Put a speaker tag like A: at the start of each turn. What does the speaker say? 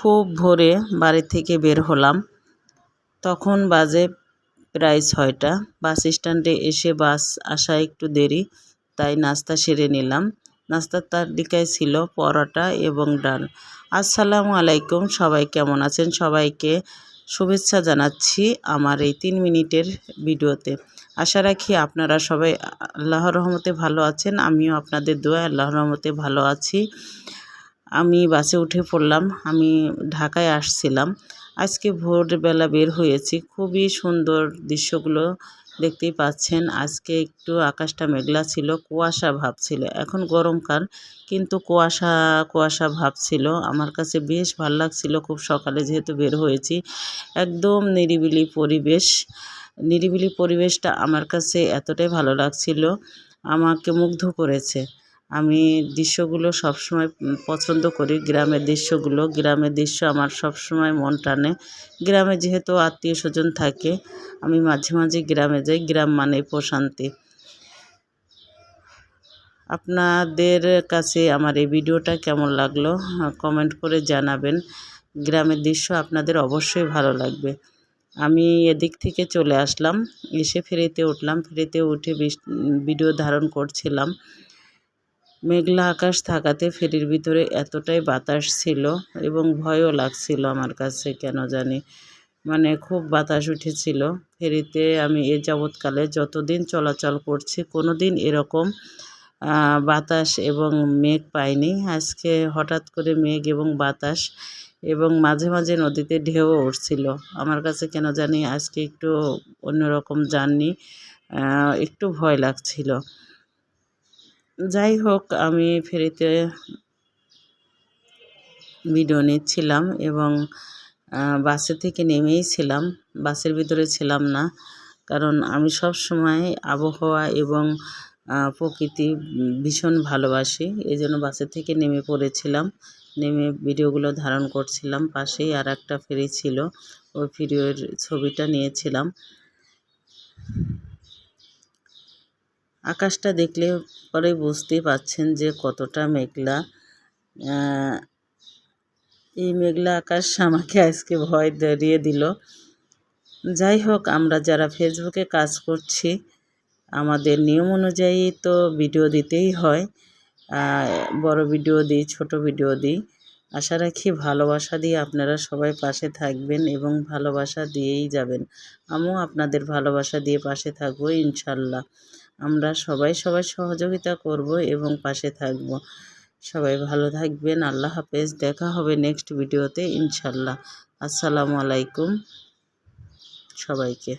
A: খুব ভোরে বাড়ি থেকে বের হলাম। তখন বাজে প্রায় 6টা। বাস স্ট্যান্ডে এসে বাস আসা একটু দেরি, তাই নাস্তা সেরে নিলাম। নাস্তার তালিকায় ছিল পরোটা এবং ডাল। আসসালামু আলাইকুম, সবাই কেমন আছেন? সবাইকে শুভেচ্ছা জানাচ্ছি আমার এই 3 মিনিটের ভিডিওতে। আশা রাখি আপনারা সবাই আল্লাহর রহমতে ভালো আছেন। আমিও আপনাদের দোয়ায় আল্লাহর রহমতে ভালো আছি। আমি বাসে উঠে পড়লাম। আমি ঢাকায় আসছিলাম। আজকে ভোরবেলা বের হয়েছি। খুবই সুন্দর দৃশ্যগুলো দেখতেই পাচ্ছেন। আজকে একটু আকাশটা মেঘলা ছিল, কুয়াশা ভাব ছিল। এখন গরমকাল, কিন্তু কুয়াশা কুয়াশা ভাব ছিল। আমার কাছে বেশ ভালো লাগছিল খুব সকালে যেহেতু বের হয়েছি। একদম নিরিবিলি পরিবেশ। নিরিবিলি পরিবেশটা আমার কাছে এতটাই ভালো লাগছিল, আমাকে মুগ্ধ করেছে। আমি দৃশ্যগুলো সবসময় পছন্দ করি, গ্রামের দৃশ্যগুলো। গ্রামের দৃশ্য আমার সবসময় মন টানে। গ্রামে যেহেতু আত্মীয় স্বজন থাকে, আমি মাঝে মাঝে গ্রামে যাই। গ্রাম মানেই প্রশান্তি। আপনাদের কাছে আমার এই ভিডিওটা কেমন লাগলো কমেন্ট করে জানাবেন। গ্রামের দৃশ্য আপনাদের অবশ্যই ভালো লাগবে। আমি এদিক থেকে চলে আসলাম, এসে ফেরিতে উঠলাম। ফেরিতে উঠে ভিডিও ধারণ করছিলাম। মেঘলা আকাশ থাকাতে ফেরির ভিতরে এতটাই বাতাস ছিল এবং ভয়ও লাগছিল আমার কাছে, কেন জানি মানে খুব বাতাস উঠেছিল ফেরিতে। আমি এ যাবৎকালে যতদিন চলাচল করছি কোনো দিন এরকম বাতাস এবং মেঘ পাইনি। আজকে হঠাৎ করে মেঘ এবং বাতাস, এবং মাঝে মাঝে নদীতে ঢেউ উঠছিল। আমার কাছে কেন জানি আজকে একটু অন্যরকম জার্নি, একটু ভয় লাগছিল। যাই হোক, আমি ফেরিতে ভিডিও নিচ্ছিলাম এবং বাসে থেকে নেমেই ছিলাম, বাসের ভিতরে ছিলাম না। কারণ আমি সব সময় আবহাওয়া এবং প্রকৃতি ভীষণ ভালোবাসি। এই জন্য বাসের থেকে নেমে পড়েছিলাম। নেমে ভিডিওগুলো ধারণ করছিলাম। পাশেই আর একটা ফেরি ছিল, ওই ফেরির ছবিটা নিয়েছিলাম। আকাশটা দেখলে পরে বুঝতেই পাচ্ছেন যে কতটা মেঘলা। এই মেঘলা আকাশ আমাকে আজকে ভয় ধরিয়ে দিল। যাই হোক, আমরা যারা ফেসবুকে কাজ করছি, আমাদের নিয়ম অনুযায়ী তো ভিডিও দিতেই হয়। বড় ভিডিও দিই, ছোট ভিডিও দিই। আশা রাখি ভালোবাসা দিয়ে আপনারা সবাই পাশে থাকবেন এবং ভালোবাসা দিয়েই যাবেন। আমিও আপনাদের ভালোবাসা দিয়ে পাশে থাকবো ইনশাল্লাহ। আমরা সবাই সহযোগিতা করব এবং পাশে থাকব। সবাই ভালো থাকবেন। আল্লাহ হাফেজ। দেখা হবে নেক্সট ভিডিওতে ইনশাল্লাহ। আসসালামু আলাইকুম সবাইকে।